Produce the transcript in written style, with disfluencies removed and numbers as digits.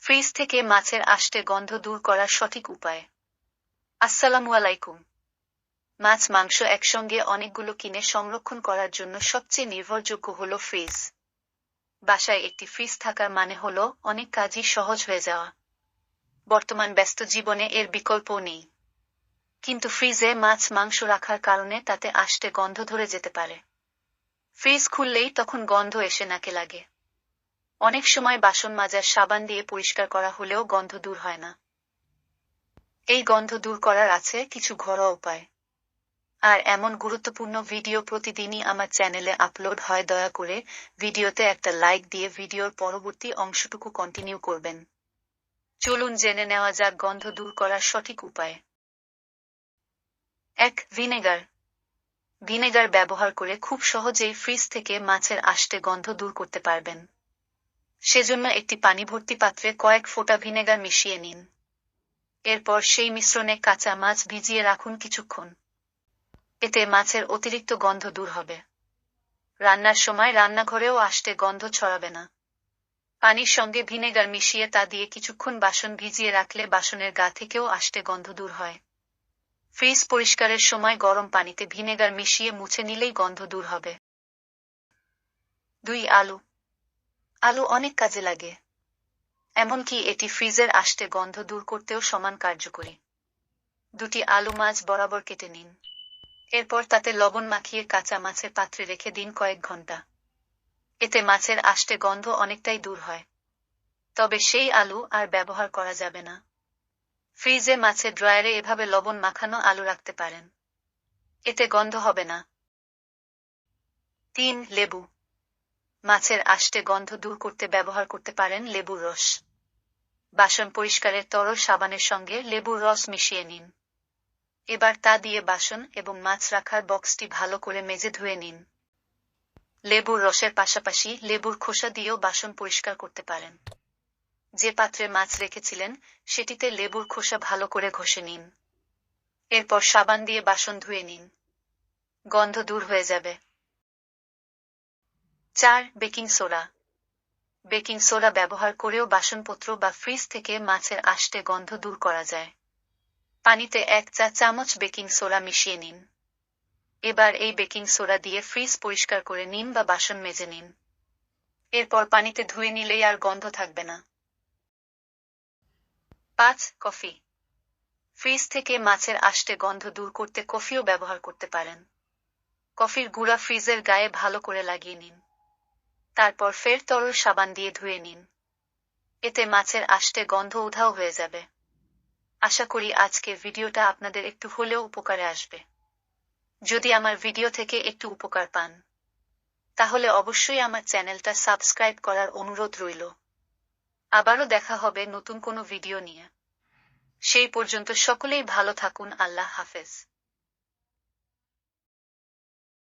Fridge থেকে মাছের আষ্টে গন্ধ দূর করার সঠিক উপায়। আসসালামু আলাইকুম। মাছ মাংস একসঙ্গে অনেকগুলো কিনে সংরক্ষণ করার জন্য সবচেয়ে নির্ভরযোগ্য হল ফ্রিজ। বাসায় একটি ফ্রিজ থাকার মানে হল অনেক কাজই সহজ হয়ে যাওয়া। বর্তমান ব্যস্ত জীবনে এর বিকল্পও নেই। কিন্তু ফ্রিজে মাছ মাংস রাখার কারণে তাতে আষ্টে গন্ধ ধরে যেতে পারে। ফ্রিজ খুললেই তখন গন্ধ এসে নাকে লাগে। অনেক সময় বাসন মাজার সাবান দিয়ে পরিষ্কার করা হলেও গন্ধ দূর হয় না। এই গন্ধ দূর করার আছে কিছু ঘরোয়া উপায়। আর এমন গুরুত্বপূর্ণ ভিডিও প্রতিদিনই আমার চ্যানেলে আপলোড হয়। দয়া করে ভিডিওতে একটা লাইক দিয়ে ভিডিওর পরবর্তী অংশটুকু কন্টিনিউ করবেন। চলুন জেনে নেওয়া যাক গন্ধ দূর করার সঠিক উপায়। ১. ভিনেগার। ভিনেগার ব্যবহার করে খুব সহজেই ফ্রিজ থেকে মাছের আষ্টে গন্ধ দূর করতে পারবেন। সেজন্য একটি পানি ভর্তি পাত্রে কয়েক ফোঁটা ভিনেগার মিশিয়ে নিন। এরপর সেই মিশ্রণে কাঁচা মাছ ভিজিয়ে রাখুন কিছুক্ষণ। এতে মাছের অতিরিক্ত গন্ধ দূর হবে। রান্নার সময় রান্নাঘরেও আষ্টে গন্ধ ছড়াবে না। পানির সঙ্গে ভিনেগার মিশিয়ে তা দিয়ে কিছুক্ষণ বাসন ভিজিয়ে রাখলে বাসনের গা থেকেও আষ্টে গন্ধ দূর হয়। ফ্রিজ পরিষ্কারের সময় গরম পানিতে ভিনেগার মিশিয়ে মুছে নিলেই গন্ধ দূর হবে। ২. আলু। আলু অনেক কাজে লাগে। এমনকি এটি ফ্রিজের আষ্টে গন্ধ দূর করতেও সমান কার্যকরী। ২টি আলু মাঝ বরাবর কেটে নিন। এরপর তাতে লবণ মাখিয়ে কাঁচা মাছের পাত্রে রেখে দিন কয়েক ঘন্টা। এতে মাছের আষ্টে গন্ধ অনেকটাই দূর হয়। তবে সেই আলু আর ব্যবহার করা যাবে না। ফ্রিজে মাছের ড্রয়ারে এভাবে লবণ মাখানো আলু রাখতে পারেন। এতে গন্ধ হবে না। ৩. লেবু। মাছের আষ্টে গন্ধ দূর করতে ব্যবহার করতে পারেন লেবুর রস। বাসন পরিষ্কারের তরল সাবানের সঙ্গে লেবুর রস মিশিয়ে নিন। এবার তা দিয়ে বাসন এবং মাছ রাখার বক্সটি ভালো করে মেজে ধুয়ে নিন। লেবুর রসের পাশাপাশি লেবুর খোসা দিয়েও বাসন পরিষ্কার করতে পারেন। যে পাত্রে মাছ রেখেছিলেন সেটিতে লেবুর খোসা ভালো করে ঘষে নিন। এরপর সাবান দিয়ে বাসন ধুয়ে নিন। গন্ধ দূর হয়ে যাবে। ৪. Baking soda. বেকিং সোডা ব্যবহার করেও বাসনপত্র বা ফ্রিজ থেকে মাছের আষ্টে গন্ধ দূর করা যায়। পানিতে ১ চা চামচ বেকিং সোডা মিশিয়ে নিন। এবার এই বেকিং সোডা দিয়ে ফ্রিজ পরিষ্কার করে নিন বা বাসন মেজে নিন। এরপর পানিতে ধুয়ে নিলেই আর গন্ধ থাকবে না। ৫. কফি। ফ্রিজ থেকে মাছের আষ্টে গন্ধ দূর করতে কফিও ব্যবহার করতে পারেন। কফির গুঁড়া ফ্রিজের গায়ে ভালো করে লাগিয়ে নিন। তারপর ফের তরল সাবান দিয়ে ধুয়ে নিন। এতে মাছের আষ্টে গন্ধ উধাও হয়ে যাবে। আশা করি আজকের ভিডিওটা আপনাদের একটু হলেও উপকারে আসবে। যদি আমার ভিডিও থেকে একটু উপকার পান তাহলে অবশ্যই আমার চ্যানেলটা সাবস্ক্রাইব করার অনুরোধ রইল। আবারও দেখা হবে নতুন কোনো ভিডিও নিয়ে। সেই পর্যন্ত সকলেই ভালো থাকুন। আল্লাহ হাফেজ।